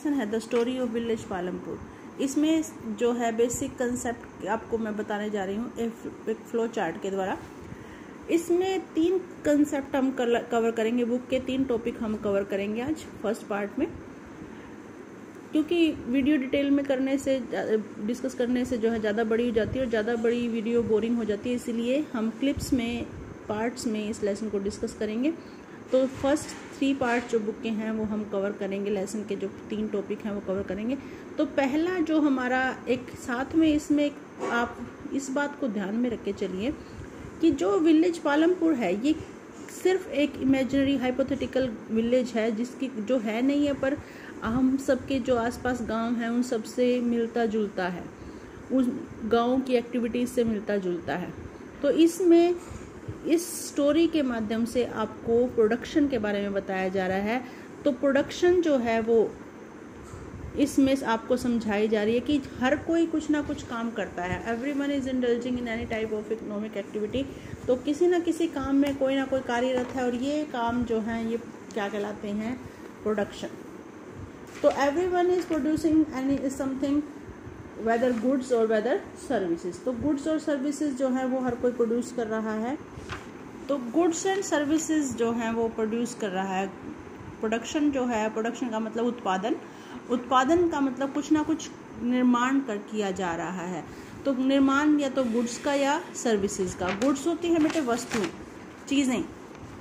Section है the story of village Palampur. इसमें जो है बेसिक कंसेप्ट आपको मैं बताने जा रही हूँ एक फ्लो चार्ट के द्वारा। इसमें 3 कंसेप्ट हम कवर करेंगे, बुक के 3 टॉपिक हम कवर करेंगे आज फर्स्ट पार्ट में, क्योंकि वीडियो डिटेल में करने से डिस्कस करने से जो है ज़्यादा बड़ी हो जाती है और ज़्यादा बड़ी वीडियो बोरिंग हो जाती है, इसलिए हम क्लिप्स में पार्ट्स में इस लेसन को डिस्कस करेंगे। तो फर्स्ट 3 पार्ट जो बुक के हैं वो हम कवर करेंगे, लेसन के जो 3 टॉपिक हैं वो कवर करेंगे। तो पहला जो हमारा एक साथ में इसमें आप इस बात को ध्यान में रख के चलिए कि जो विलेज पालमपुर है ये सिर्फ एक इमेजिनरी हाइपोथेटिकल विलेज है, जिसकी जो है नहीं है, पर हम सबके जो आसपास गांव हैं उन सबसे मिलता जुलता है, उस गांव की एक्टिविटीज़ से मिलता जुलता है। तो इसमें इस स्टोरी के माध्यम से आपको प्रोडक्शन के बारे में बताया जा रहा है। तो प्रोडक्शन जो है वो इसमें आपको समझाई जा रही है कि हर कोई कुछ ना कुछ काम करता है। Everyone is indulging in any type of economic activity. तो किसी ना किसी काम में कोई ना कोई कार्यरत है और ये काम जो है ये क्या कहलाते हैं, प्रोडक्शन। तो everyone is producing any something, whether goods और वेदर सर्विसेज। तो गुड्स और सर्विसेज जो है वो हर कोई प्रोड्यूस कर रहा है। तो गुड्स एंड सर्विसेज जो है वो प्रोड्यूस कर रहा है। प्रोडक्शन जो है, प्रोडक्शन का मतलब उत्पादन, उत्पादन का मतलब कुछ ना कुछ निर्माण किया जा रहा है। तो निर्माण या तो गुड्स का या सर्विसेज का। गुड्स होती है बेटे वस्तु, चीज़ें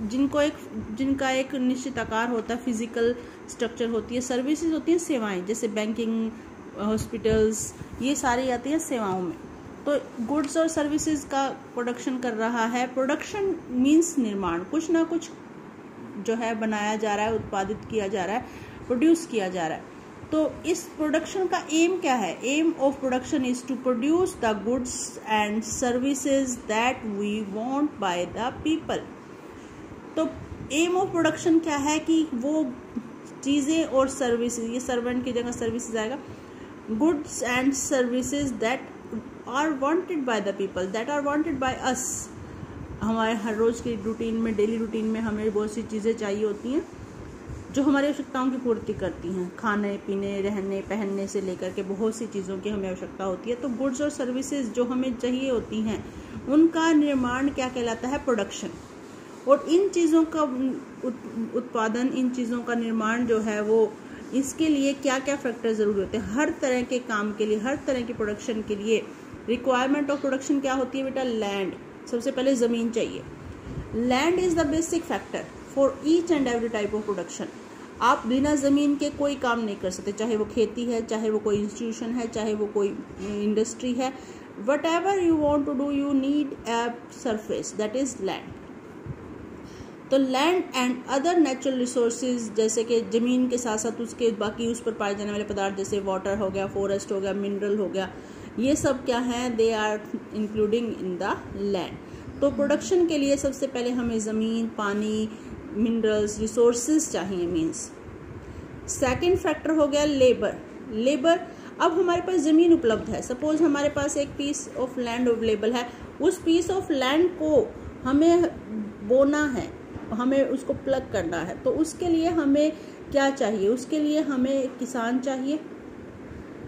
जिनका एक निश्चित आकार होता है, फिजिकल स्ट्रक्चर होती है। सर्विसेज होती हैं सेवाएं, जैसे बैंकिंग, हॉस्पिटल्स, ये सारी आती हैं सेवाओं में। तो गुड्स और सर्विसेज का प्रोडक्शन कर रहा है। प्रोडक्शन मीन्स निर्माण, कुछ ना कुछ जो है बनाया जा रहा है, उत्पादित किया जा रहा है, प्रोड्यूस किया जा रहा है। तो इस प्रोडक्शन का एम क्या है? Aim of production is to produce the goods and services that we want by the people. तो एम ऑफ प्रोडक्शन क्या है कि वो चीज़ें और सर्विसेज, ये सर्वेंट की जगह सर्विसेज आएगा, goods and services that are wanted by the people, that are wanted by us. हमारे हर रोज़ की रूटीन में, डेली रूटीन में हमें बहुत सी चीज़ें चाहिए होती हैं जो हमारी आवश्यकताओं की पूर्ति करती हैं। खाने पीने, रहने पहनने से लेकर के बहुत सी चीज़ों की हमें आवश्यकता होती है। तो गुड्स और सर्विसेज जो हमें चाहिए होती हैं उनका निर्माण क्या कहलाता है? प्रोडक्शन। और इन चीज़ों का उत्पादन, इन चीज़ों का निर्माण जो है वो, इसके लिए क्या क्या फैक्टर ज़रूरी होते हैं? हर तरह के काम के लिए, हर तरह की प्रोडक्शन के लिए रिक्वायरमेंट ऑफ प्रोडक्शन क्या होती है बेटा? लैंड। सबसे पहले ज़मीन चाहिए। Land is the basic factor for each and every type of production. आप बिना ज़मीन के कोई काम नहीं कर सकते, चाहे वो खेती है, चाहे वो कोई इंस्टीट्यूशन है, चाहे वो कोई इंडस्ट्री है। Whatever you want to do, you need a surface, that is land. तो land and other natural resources, जैसे कि ज़मीन के साथ साथ उसके बाकी उस पर पाए जाने वाले पदार्थ, जैसे वाटर हो गया, फॉरेस्ट हो गया, मिनरल हो गया, ये सब क्या हैं? They are including in the land. तो प्रोडक्शन के लिए सबसे पहले हमें ज़मीन, पानी, मिनरल्स, रिसोर्सेज चाहिए, मीन्स। सेकेंड फैक्टर हो गया लेबर। लेबर, अब हमारे पास ज़मीन उपलब्ध है, सपोज हमारे पास एक पीस ऑफ लैंड अवेलेबल है, उस पीस ऑफ लैंड को हमें बोना है, हमें उसको प्लग करना है। तो उसके लिए हमें क्या चाहिए? उसके लिए हमें एक किसान चाहिए,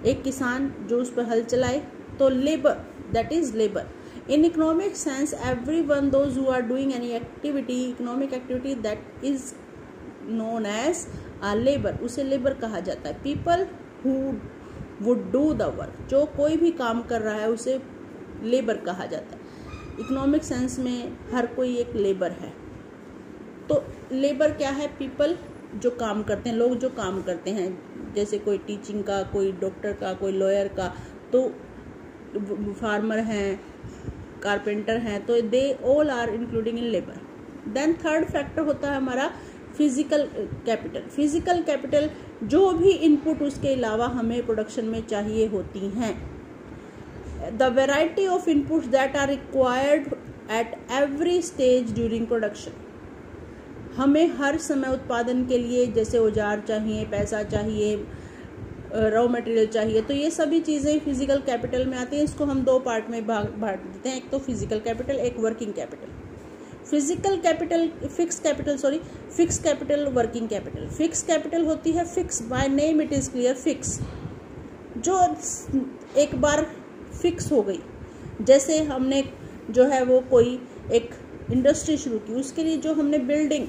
एक किसान जो उस पर हल चलाए। तो labour, that is labour. In economic sense, everyone, those who are doing any activity, economic activity, that is known as labor, उसे labor कहा जाता है। People who would do the work, जो कोई भी काम कर रहा है उसे labor कहा जाता है। इकोनॉमिक सेंस में हर कोई एक लेबर है। तो लेबर क्या है? पीपल जो काम करते हैं, लोग जो काम करते हैं, जैसे कोई टीचिंग का, कोई डॉक्टर का, कोई लॉयर का, तो फार्मर हैं, कारपेंटर हैं, तो they all are including in labour. Then third factor होता है हमारा फिजिकल कैपिटल। फिजिकल कैपिटल, जो भी इनपुट उसके अलावा हमें प्रोडक्शन में चाहिए होती हैं। The variety of inputs that are required at every stage during production. हमें हर समय उत्पादन के लिए जैसे औजार चाहिए, पैसा चाहिए, रॉ मटेरियल चाहिए, तो ये सभी चीज़ें फिजिकल कैपिटल में आती हैं। इसको हम 2 पार्ट में बांट देते हैं, एक तो फिजिकल कैपिटल, एक working capital. Fix capital, working capital. Fix capital होती है fix, by name it is clear, fix, जो एक बार फिक्स हो गई। जैसे हमने जो है वो कोई एक इंडस्ट्री शुरू की, उसके लिए जो हमने बिल्डिंग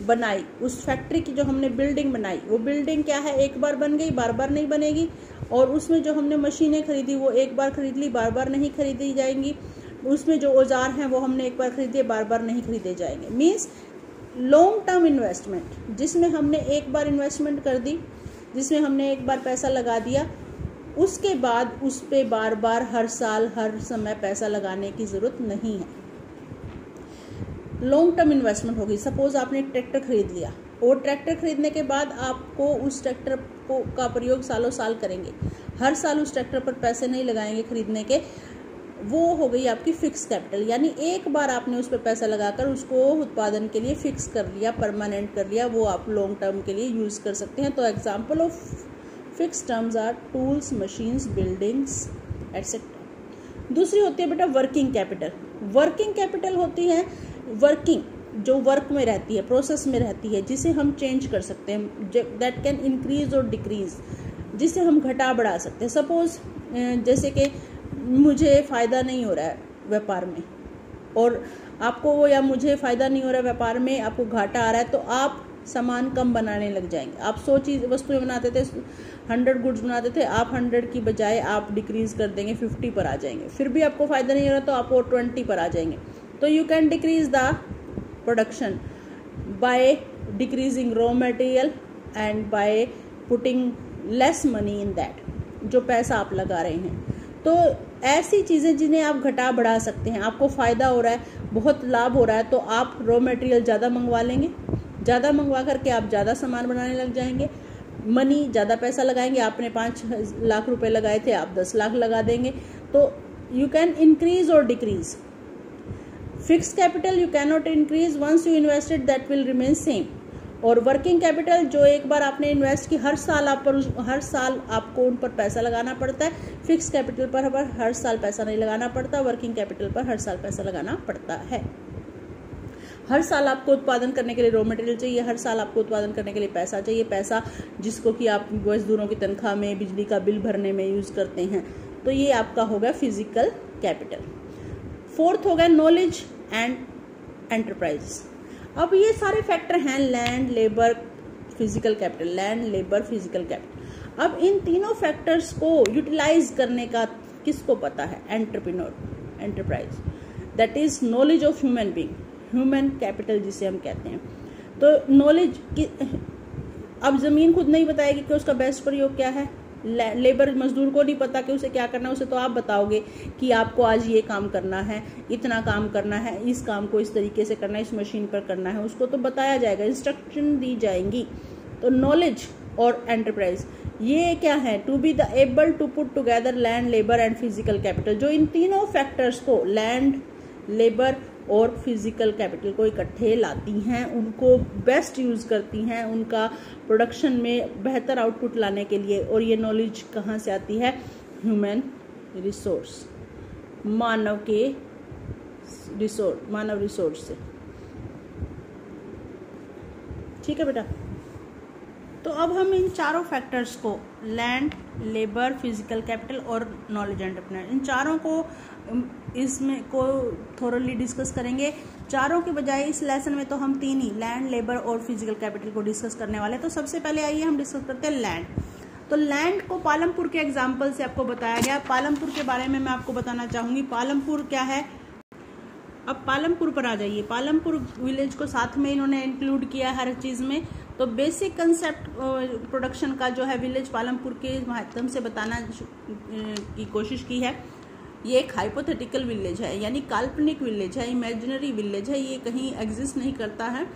बनाई, उस फैक्ट्री की जो हमने बिल्डिंग बनाई, वो बिल्डिंग क्या है, एक बार बन गई, बार बार नहीं बनेगी। और उसमें जो हमने मशीनें खरीदी वो एक बार खरीद ली, बार बार नहीं खरीदी जाएंगी। उसमें जो औजार हैं वो हमने एक बार खरीदे, बार बार नहीं खरीदे जाएंगे। मीन्स लॉन्ग टर्म इन्वेस्टमेंट, जिसमें हमने एक बार इन्वेस्टमेंट कर दी, जिसमें हमने एक बार पैसा लगा दिया, उसके बाद उस पे बार बार हर साल हर समय पैसा लगाने की ज़रूरत नहीं है। लॉन्ग टर्म इन्वेस्टमेंट होगी। सपोज आपने एक ट्रैक्टर खरीद लिया, और ट्रैक्टर खरीदने के बाद आपको उस ट्रैक्टर का प्रयोग सालों साल करेंगे, हर साल उस ट्रैक्टर पर पैसे नहीं लगाएंगे खरीदने के, वो हो गई आपकी फिक्स कैपिटल। यानी एक बार आपने उस पर पैसा लगाकर उसको उत्पादन के लिए फिक्स कर लिया, परमानेंट कर लिया, वो आप लॉन्ग टर्म के लिए यूज़ कर सकते हैं। तो example of fix terms are tools, machines, buildings etcetera. दूसरी होती है बेटा वर्किंग कैपिटल। वर्किंग कैपिटल होती है वर्किंग, जो वर्क में रहती है, प्रोसेस में रहती है, जिसे हम चेंज कर सकते हैं, दैट कैन इंक्रीज और डिक्रीज, जिसे हम घटा बढ़ा सकते हैं। सपोज जैसे कि मुझे फ़ायदा नहीं हो रहा है व्यापार में, और आपको वो, या मुझे फ़ायदा नहीं हो रहा है व्यापार में, आपको घाटा आ रहा है, तो आप सामान कम बनाने लग जाएंगे। आप 100 वस्तुएं बनाते थे, 100 गुड्स बनाते थे, आप 100 की बजाय आप डिक्रीज कर देंगे, 50 पर आ जाएंगे। फिर भी आपको फ़ायदा नहीं हो रहा तो आप और 20 पर आ जाएंगे। तो you can decrease the production by decreasing raw material and by putting less money in that, जो पैसा आप लगा रहे हैं। तो ऐसी चीज़ें जिन्हें आप घटा बढ़ा सकते हैं, आपको फ़ायदा हो रहा है, बहुत लाभ हो रहा है, तो आप रॉ मटेरियल ज़्यादा मंगवा लेंगे, ज़्यादा मंगवा करके आप ज़्यादा सामान बनाने लग जाएंगे, मनी ज़्यादा पैसा लगाएंगे। आपने 5 लाख रुपए लगाए थे, आप 10 लाख लगा देंगे। तो यू कैन इंक्रीज और decrease. Fix capital you can not increase, once you invested that will remain same. और वर्किंग कैपिटल, जो एक बार आपने इन्वेस्ट की, हर साल आपको उन पर पैसा लगाना पड़ता है। फिक्स कैपिटल पर हर साल पैसा नहीं लगाना पड़ता, वर्किंग कैपिटल पर हर साल पैसा लगाना पड़ता है। हर साल आपको उत्पादन करने के लिए रॉ मटेरियल चाहिए, हर साल आपको उत्पादन करने के लिए पैसा चाहिए, पैसा जिसको कि आप मजदूरों की तनख्वाह में, बिजली का बिल भरने में यूज़ करते हैं। तो ये आपका होगा फिजिकल कैपिटल। फोर्थ हो गया नॉलेज एंड एंटरप्राइज। अब ये सारे फैक्टर हैं, land, labour, physical capital, land, labour, physical capital. अब इन तीनों फैक्टर्स को यूटिलाइज करने का किसको पता है? Entrepreneur, enterprise, that is knowledge of human being, human capital जिसे हम कहते हैं। तो नॉलेज की, अब ज़मीन खुद नहीं बताएगी कि उसका बेस्ट प्रयोग क्या है, लेबर मजदूर को नहीं पता कि उसे क्या करना है, उसे तो आप बताओगे कि आपको आज ये काम करना है, इतना काम करना है, इस काम को इस तरीके से करना है, इस मशीन पर करना है, उसको तो बताया जाएगा, इंस्ट्रक्शन दी जाएंगी। तो नॉलेज और एंटरप्राइज ये क्या है? To be the able to put together land, labour and physical capital, जो इन तीनों फैक्टर्स को, लैंड, लेबर और फिजिकल कैपिटल को इकट्ठे लाती हैं, उनको बेस्ट यूज़ करती हैं उनका प्रोडक्शन में बेहतर आउटपुट लाने के लिए। और ये नॉलेज कहाँ से आती है? ह्यूमन रिसोर्स, मानव रिसोर्स से। ठीक है बेटा। तो अब हम इन चारों फैक्टर्स को, लैंड, लेबर, फिजिकल कैपिटल और नॉलेज एंटरप्रेन्योर, इन चारों को इसमें को थोरली डिस्कस करेंगे। चारों के बजाय इस लेसन में तो हम 3 ही, लैंड, लेबर और फिजिकल कैपिटल को डिस्कस करने वाले हैं। तो सबसे पहले आइए हम डिस्कस करते हैं लैंड। तो लैंड को पालमपुर के एग्जाम्पल से आपको बताया गया। पालमपुर के बारे में मैं आपको बताना चाहूँगी। पालमपुर क्या है? अब पालमपुर पर आ जाइए। पालमपुर विलेज को साथ में इन्होंने इंक्लूड किया हर चीज़ में। तो बेसिक कंसेप्ट प्रोडक्शन का जो है विलेज पालमपुर के माध्यम से बताना की कोशिश की है। ये एक हाइपोथेटिकल विलेज है, यानी काल्पनिक विलेज है, इमेजिनरी विलेज है, ये कहीं एग्जिस्ट नहीं करता है।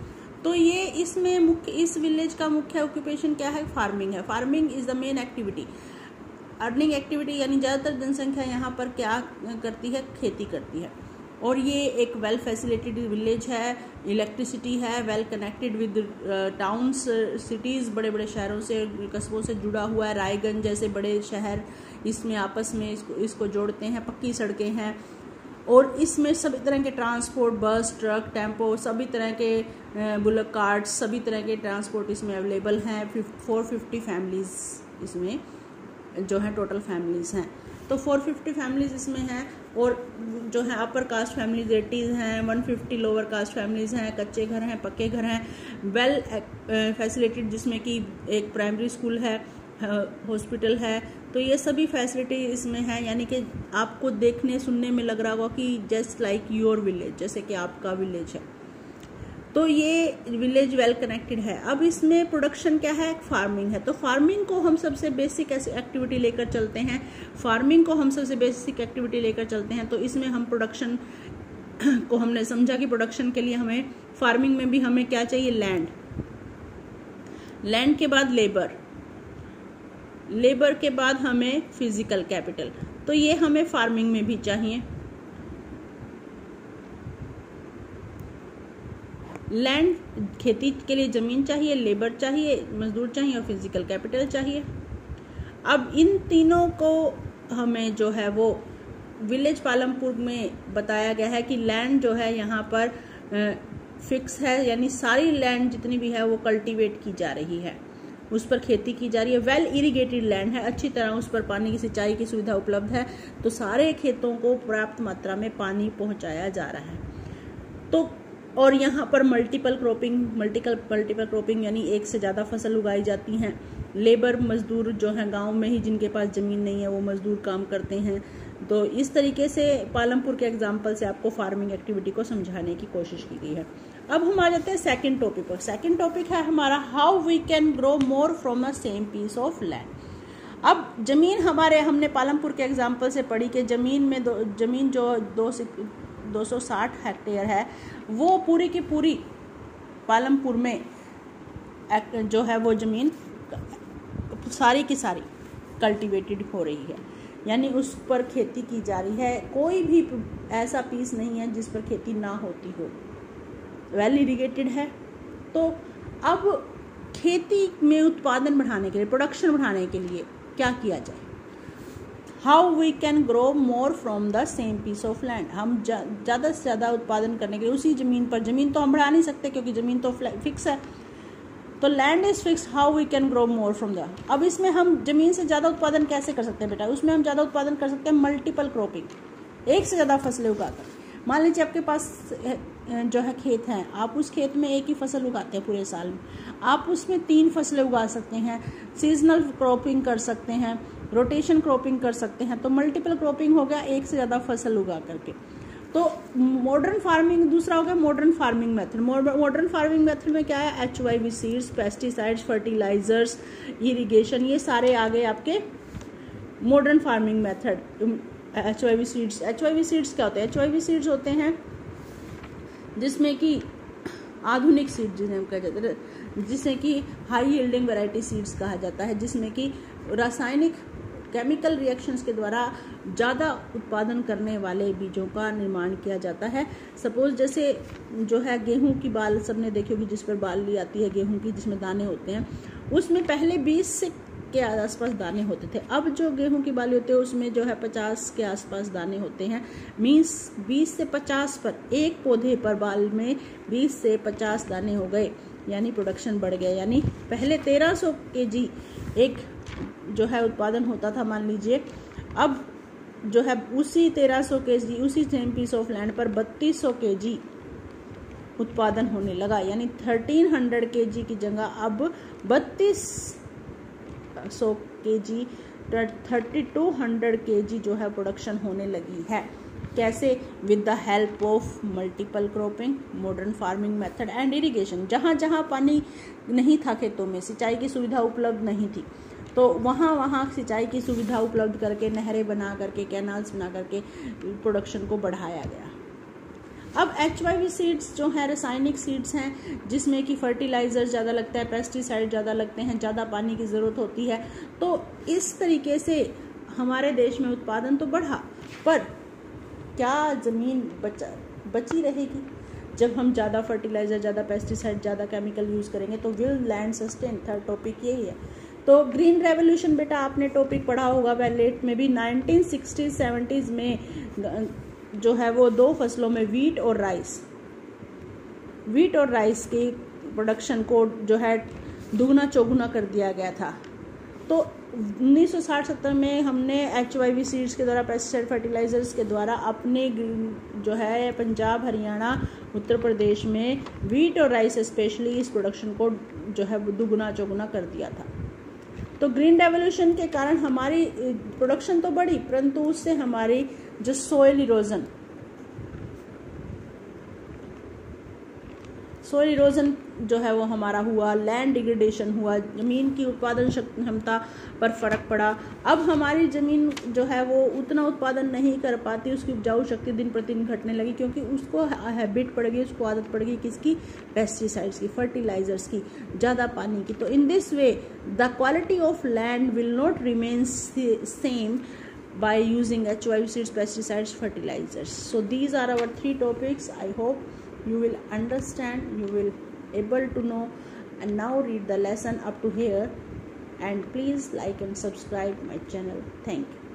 तो ये इसमें इस विलेज का मुख्य ऑक्यूपेशन क्या है? फार्मिंग है। Farming is the main activity, earning activity, यानी ज़्यादातर जनसंख्या यहाँ पर क्या करती है? खेती करती है। और ये एक वेल फैसिलिटेड विलेज है, इलेक्ट्रिसिटी है, well connected with towns, cities, बड़े बड़े शहरों से, कस्बों से जुड़ा हुआ है। रायगंज जैसे बड़े शहर इसमें आपस में इसको जोड़ते हैं, पक्की सड़कें हैं। और इसमें सभी तरह के ट्रांसपोर्ट, बस, ट्रक, टेम्पो, सभी तरह के बुलक कार्ट्स, सभी तरह के ट्रांसपोर्ट इसमें अवेलेबल हैं। 450 फैमिलीज़ इसमें जो है टोटल फैमिलीज़ हैं। तो 450 फैमिलीज़ इसमें हैं और जो है अपर कास्ट फैमिलीज 80 हैं, 150 लोअर कास्ट फैमिलीज़ हैं, कच्चे घर हैं, पक्के घर हैं, वेल फैसिलिटेड, जिसमें कि एक प्राइमरी स्कूल है, हॉस्पिटल है। तो ये सभी फैसिलिटी इसमें है, यानी कि आपको देखने सुनने में लग रहा होगा कि जस्ट लाइक योर विलेज, जैसे कि आपका विलेज है। तो ये विलेज वेल कनेक्टेड है। अब इसमें प्रोडक्शन क्या है, फार्मिंग है। तो फार्मिंग को हम सबसे बेसिक एक्टिविटी लेकर चलते हैं, तो इसमें हम प्रोडक्शन को हमने समझा कि प्रोडक्शन के लिए हमें फार्मिंग में भी हमें क्या चाहिए, लैंड के बाद लेबर के बाद हमें फिजिकल कैपिटल। तो ये हमें फार्मिंग में भी चाहिए। लैंड, खेती के लिए जमीन चाहिए, लेबर चाहिए, मजदूर चाहिए और फिजिकल कैपिटल चाहिए। अब इन तीनों को हमें जो है वो विलेज पालमपुर में बताया गया है कि लैंड जो है यहाँ पर फिक्स है, यानी सारी लैंड जितनी भी है वो कल्टीवेट की जा रही है, उस पर खेती की जा रही है। वेल इरिगेटेड लैंड है, अच्छी तरह उस पर पानी की सिंचाई की सुविधा उपलब्ध है, तो सारे खेतों को पर्याप्त मात्रा में पानी पहुंचाया जा रहा है। तो और यहाँ पर मल्टीपल क्रॉपिंग यानी एक से ज़्यादा फसल उगाई जाती हैं। लेबर, मजदूर जो हैं गांव में ही जिनके पास ज़मीन नहीं है वो मजदूर काम करते हैं। तो इस तरीके से पालमपुर के एग्जाम्पल से आपको फार्मिंग एक्टिविटी को समझाने की कोशिश की गई है। अब हम आ जाते हैं सेकंड टॉपिक पर। सेकंड टॉपिक है हमारा how we can grow more from the same piece of land. अब जमीन हमने पालमपुर के एग्जाम्पल से पढ़ी कि जमीन जो 260 हेक्टेयर है वो पूरी की पूरी पालमपुर में जो है वो जमीन सारी की सारी कल्टीवेटेड हो रही है, यानी उस पर खेती की जा रही है। कोई भी ऐसा पीस नहीं है जिस पर खेती ना होती हो, वेल इरिगेटेड है। तो अब खेती में उत्पादन बढ़ाने के लिए, प्रोडक्शन बढ़ाने के लिए क्या किया जाए, how we can grow more from the same piece of land. हम ज़्यादा से ज़्यादा उत्पादन करने के लिए उसी जमीन तो हम बढ़ा नहीं सकते क्योंकि ज़मीन तो फिक्स है, तो land is fix, how we can grow more from the. अब इसमें हम जमीन से ज़्यादा उत्पादन कैसे कर सकते हैं बेटा, उसमें हम ज़्यादा उत्पादन कर सकते हैं मल्टीपल क्रॉपिंग, एक से ज़्यादा फसलें उगाकर। मान लीजिए आपके पास जो है खेत है, आप उस खेत में एक ही फसल उगाते हैं पूरे साल में, आप उसमें 3 फसलें उगा सकते हैं, सीजनल क्रॉपिंग कर सकते हैं, रोटेशन क्रॉपिंग कर सकते हैं। तो मल्टीपल क्रॉपिंग हो गया, एक से ज़्यादा फसल उगा करके। तो मॉडर्न फार्मिंग दूसरा हो गया modern farming method. Modern farming method में क्या है, HYV seeds, pesticides, fertilisers, irrigation, ये सारे आ गए आपके modern farming method. HYV seeds क्या होते हैं, HYV सीड्स होते हैं जिसमें कि आधुनिक सीड जिन्हें कहा जाता है, जिसे कि हाई यील्डिंग वैरायटी सीड्स कहा जाता है, जिसमें कि रासायनिक केमिकल रिएक्शंस के द्वारा ज़्यादा उत्पादन करने वाले बीजों का निर्माण किया जाता है। सपोज जैसे जो है गेहूं की बाल सबने देखी होगी, जिस पर बाली आती है गेहूं की, जिसमें दाने होते हैं, उसमें पहले 20 के आसपास दाने होते थे। अब जो गेहूं की बाली होती है उसमें जो है 50 के आसपास दाने होते हैं। मीन्स 20 से 50 पर, एक पौधे पर बाल में 20 से 50 दाने हो गए, यानी प्रोडक्शन बढ़ गया। यानी पहले 1300 kg एक जो है उत्पादन होता था मान लीजिए, अब जो है उसी 1300 kg उसी सेम पीस ऑफ लैंड पर 3200 kg उत्पादन होने लगा, यानी 1300 kg की जगह अब 3200 kg 3200 kg जो है प्रोडक्शन होने लगी है। कैसे, with the help of multiple cropping, modern farming method and irrigation. जहाँ जहाँ पानी नहीं था खेतों में, सिंचाई की सुविधा उपलब्ध नहीं थी, तो वहाँ सिंचाई की सुविधा उपलब्ध करके, नहरें बना करके, कैनाल्स बना करके प्रोडक्शन को बढ़ाया गया। अब HYV सीड्स जो है रासायनिक सीड्स हैं, जिसमें कि फर्टिलाइजर ज़्यादा लगता है, पेस्टिसाइड ज़्यादा लगते हैं, ज़्यादा पानी की ज़रूरत होती है। तो इस तरीके से हमारे देश में उत्पादन तो बढ़ा, पर क्या ज़मीन बची रहेगी? जब हम ज़्यादा फर्टिलाइज़र, ज़्यादा पेस्टिसाइड, ज़्यादा केमिकल यूज़ करेंगे तो will land sustain. Third topic यही है। तो ग्रीन रेवोल्यूशन बेटा आपने टॉपिक पढ़ा होगा, वेलेट में भी 1960s 70s में जो है वो 2 फसलों में वीट और राइस की प्रोडक्शन को जो है दुगना चौगुना कर दिया गया था। तो 1960-70 में हमने HYV सीड्स के द्वारा, पेस्टिसाइड फर्टिलाइजर्स के द्वारा अपने जो है पंजाब, हरियाणा, उत्तर प्रदेश में वीट और राइस स्पेशली इस प्रोडक्शन को जो है दुगुना चौगुना कर दिया था। तो ग्रीन रेवोल्यूशन के कारण हमारी प्रोडक्शन तो बढ़ी, परंतु उससे हमारी जो सोइल इरोजन जो है वो हमारा हुआ, लैंड डिग्रेडेशन हुआ, ज़मीन की उत्पादन क्षमता पर फर्क पड़ा। अब हमारी ज़मीन जो है वो उतना उत्पादन नहीं कर पाती, उसकी उपजाऊ शक्ति दिन प्रतिदिन घटने लगी, क्योंकि उसको हैबिट पड़ गई, उसको आदत पड़ गई किसकी, पेस्टिसाइड्स की, फर्टिलाइजर्स की, ज़्यादा पानी की। तो in this way the quality of land will not remain same by using HYV seeds, pesticides, fertilizers. So these are our 3 topics. I hope you will understand, you will able to know, and now read the lesson up to here, and please like and subscribe my channel. Thank you.